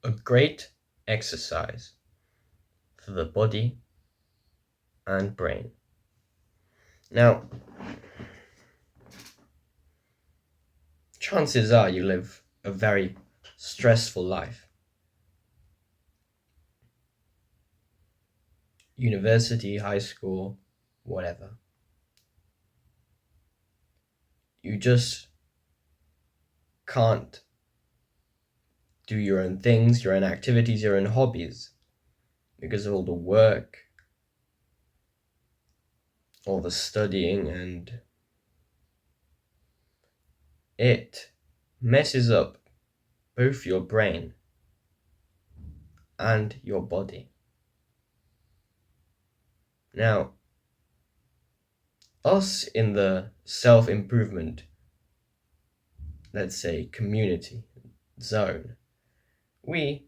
a great exercise for the body and brain. Now, chances are you live a very stressful life. University, high school, whatever. You just can't do your own things, your own activities, your own hobbies because of all the work, all the studying, and it messes up both your brain and your body. Now, us in the self-improvement, let's say, community zone, we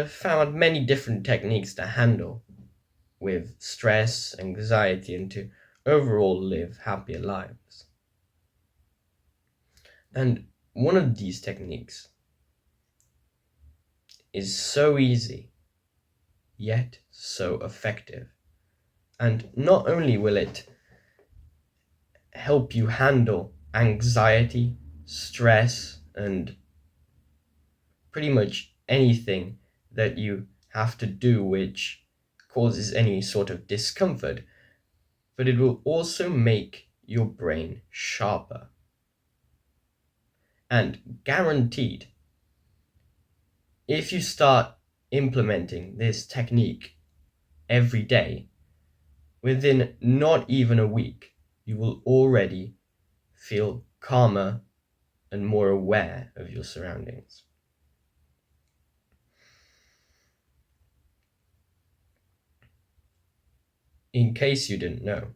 found many different techniques to handle with stress, anxiety, and to overall live happier lives. And one of these techniques is so easy, yet so effective. And not only will it help you handle anxiety, stress, and pretty much anything that you have to do which causes any sort of discomfort, but it will also make your brain sharper. And guaranteed, if you start implementing this technique every day, within not even a week, you will already feel calmer and more aware of your surroundings. In case you didn't know,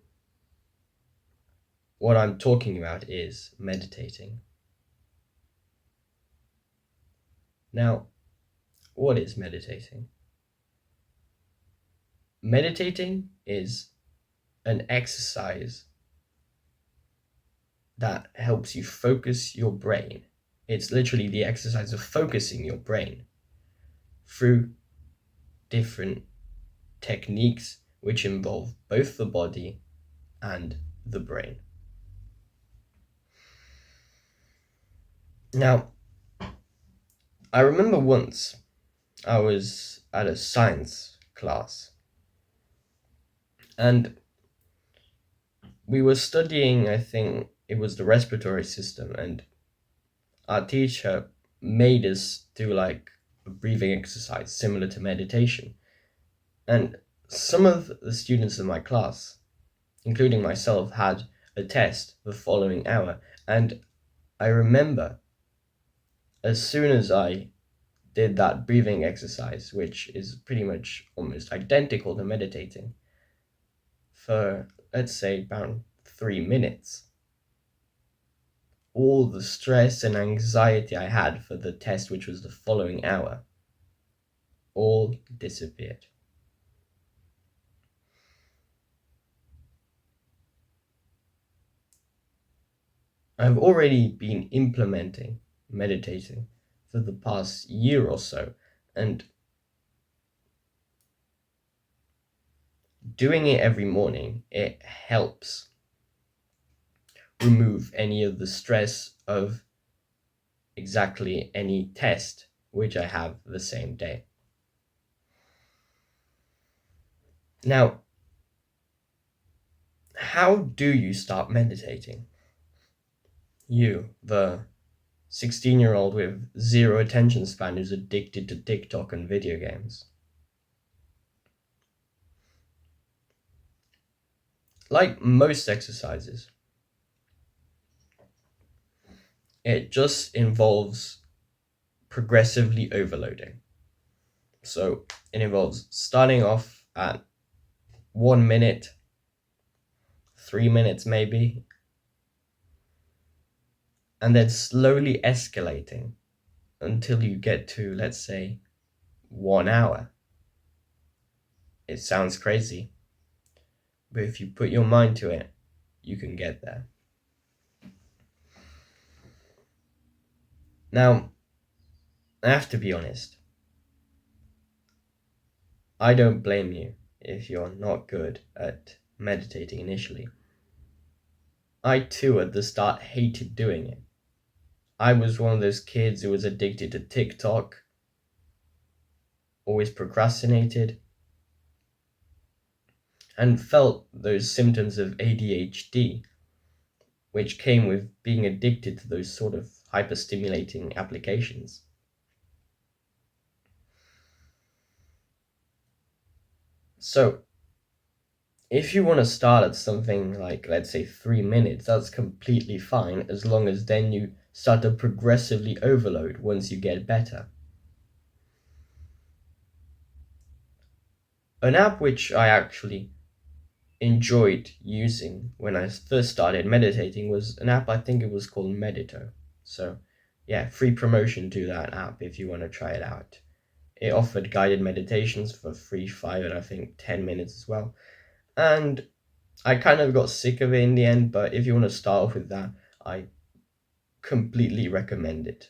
what I'm talking about is meditating. Now, what is meditating? Meditating is an exercise that helps you focus your brain. It's literally the exercise of focusing your brain through different techniques which involve both the body and the brain. Now, I remember once I was at a science class and we were studying, I think it was the respiratory system, and our teacher made us do like a breathing exercise similar to meditation. And some of the students in my class, including myself, had a test the following hour. And I remember as soon as I did that breathing exercise, which is pretty much almost identical to meditating, for let's say about 3 minutes, all the stress and anxiety I had for the test, which was the following hour, all disappeared. I've already been implementing meditating for the past year or so, and doing it every morning, it helps remove any of the stress of exactly any test which I have the same day. Now, how do you start meditating? You, the 16-year-old with zero attention span who's addicted to TikTok and video games. Like most exercises, it just involves progressively overloading. So it involves starting off at 1 minute, 3 minutes maybe, and then slowly escalating until you get to, let's say, 1 hour. It sounds crazy, but if you put your mind to it, you can get there. Now, I have to be honest, I don't blame you if you're not good at meditating initially. I too at the start hated doing it. I was one of those kids who was addicted to TikTok, always procrastinated, and felt those symptoms of ADHD, which came with being addicted to those sort of hyperstimulating applications. So, if you want to start at something like, let's say, 3 minutes, that's completely fine as long as then you start to progressively overload once you get better. An app which I actually enjoyed using when I first started meditating was an app, I think it was called Medito. So, yeah, free promotion to that app if you want to try it out. It offered guided meditations for free 5 and I think 10 minutes as well. And I kind of got sick of it in the end, but if you want to start off with that, I completely recommend it.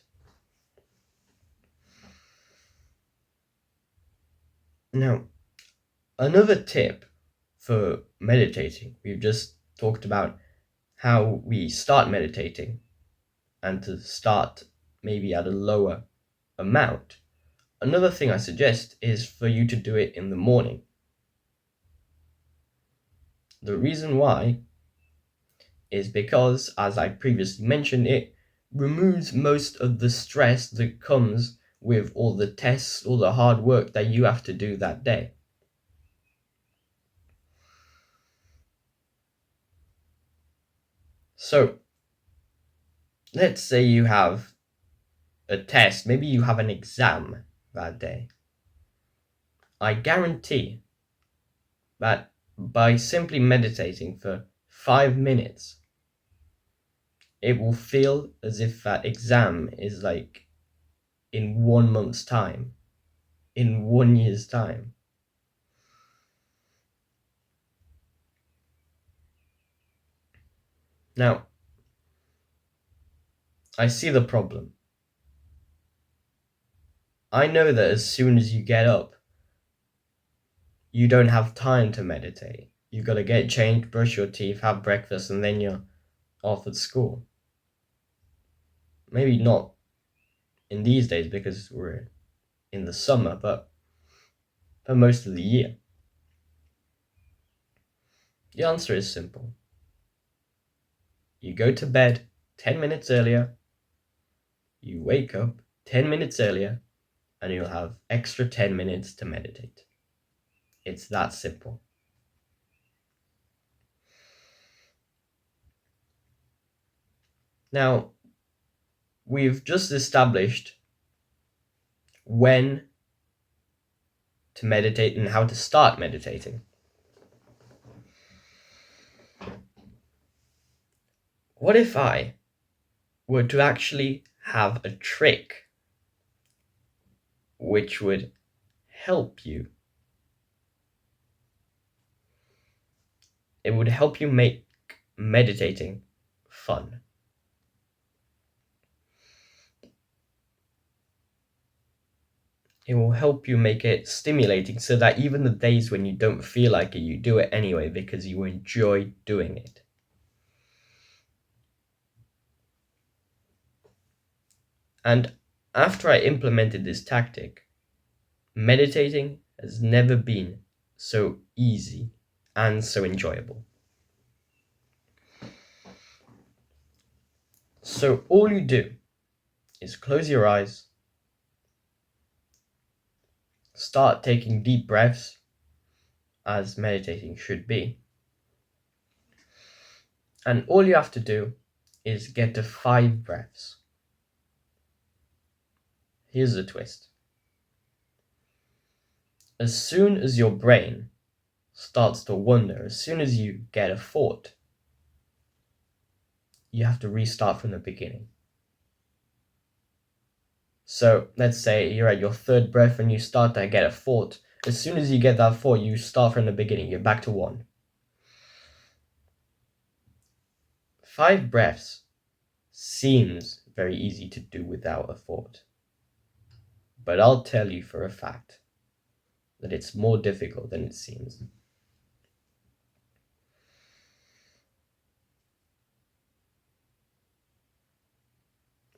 Now, another tip for meditating, we've just talked about how we start meditating and to start maybe at a lower amount. Another thing I suggest is for you to do it in the morning. The reason why is because, as I previously mentioned, it removes most of the stress that comes with all the tests, all the hard work that you have to do that day. So, let's say you have a test, maybe you have an exam that day. I guarantee that by simply meditating for 5 minutes, it will feel as if that exam is like in 1 month's time, in 1 year's time. Now, I see the problem. I know that as soon as you get up, you don't have time to meditate. You've got to get changed, brush your teeth, have breakfast, and then you're off at school. Maybe not in these days because we're in the summer, but for most of the year. The answer is simple. You go to bed 10 minutes earlier, you wake up 10 minutes earlier, and you'll have extra 10 minutes to meditate. It's that simple. Now, we've just established when to meditate and how to start meditating. What if I were to actually have a trick which would help you? It would help you make meditating fun. It will help you make it stimulating so that even the days when you don't feel like it, you do it anyway because you enjoy doing it. And after I implemented this tactic, meditating has never been so easy and so enjoyable. So all you do is close your eyes, start taking deep breaths, as meditating should be. And all you have to do is get to 5 breaths. Here's the twist. As soon as your brain starts to wander, as soon as you get a thought, you have to restart from the beginning. So let's say you're at your 3rd breath and you start to get a thought. As soon as you get that thought, you start from the beginning. You're back to 1. 5 breaths seems very easy to do without a thought. But I'll tell you for a fact, that it's more difficult than it seems.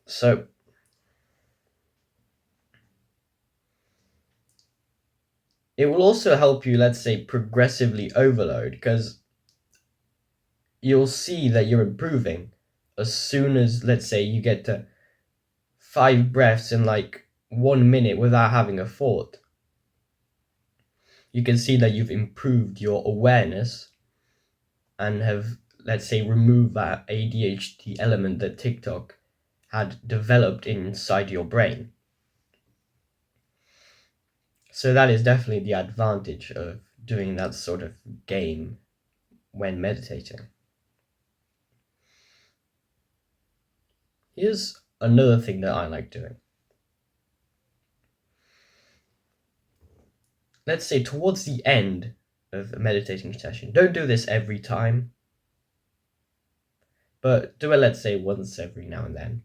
So it will also help you, let's say, progressively overload, because you'll see that you're improving as soon as, let's say, you get to 5 breaths in like 1 minute without having a thought. You can see that you've improved your awareness and have, let's say, removed that ADHD element that TikTok had developed inside your brain. So that is definitely the advantage of doing that sort of game when meditating. Here's another thing that I like doing. Let's say towards the end of a meditating session, don't do this every time, but do it, let's say, once every now and then.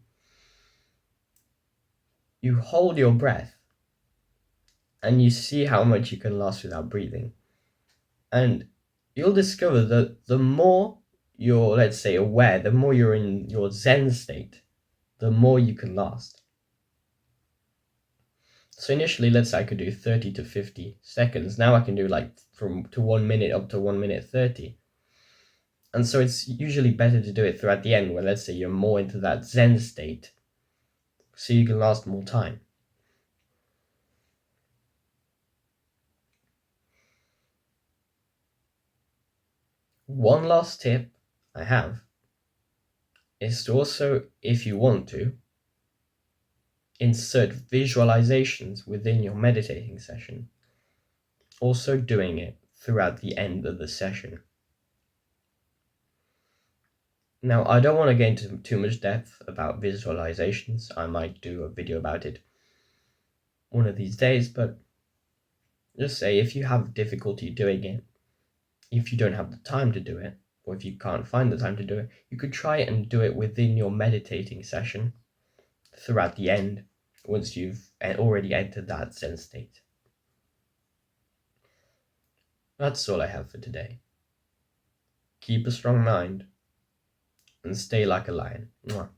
You hold your breath and you see how much you can last without breathing. And you'll discover that the more you're, let's say, aware, the more you're in your Zen state, the more you can last. So initially, let's say I could do 30 to 50 seconds. Now I can do like from to 1 minute up to 1 minute 30. And so it's usually better to do it throughout the end, where let's say you're more into that Zen state, so you can last more time. One last tip I have is to also, if you want to, insert visualizations within your meditating session, also doing it throughout the end of the session. Now, I don't want to get into too much depth about visualizations. I might do a video about it one of these days, but just say if you have difficulty doing it, if you don't have the time to do it, or if you can't find the time to do it, you could try and do it within your meditating session throughout the end, once you've already entered that Zen state. That's all I have for today. Keep a strong mind and stay like a lion. Mwah.